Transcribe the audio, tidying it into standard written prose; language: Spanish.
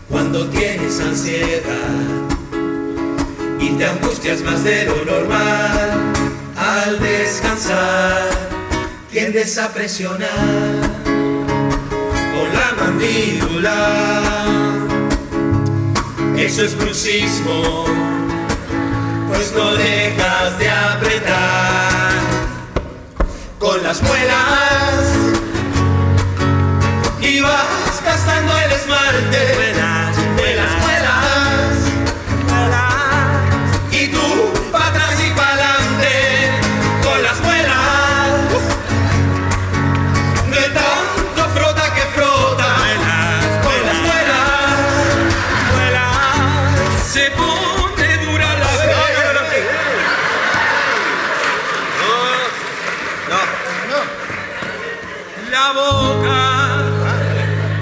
Cuando tienes ansiedad y te angustias más de lo normal, al descansar tiendes a presionar con la mandíbula. Eso es bruxismo, pues no dejas de apretar con las muelas y vas gastando el esmalte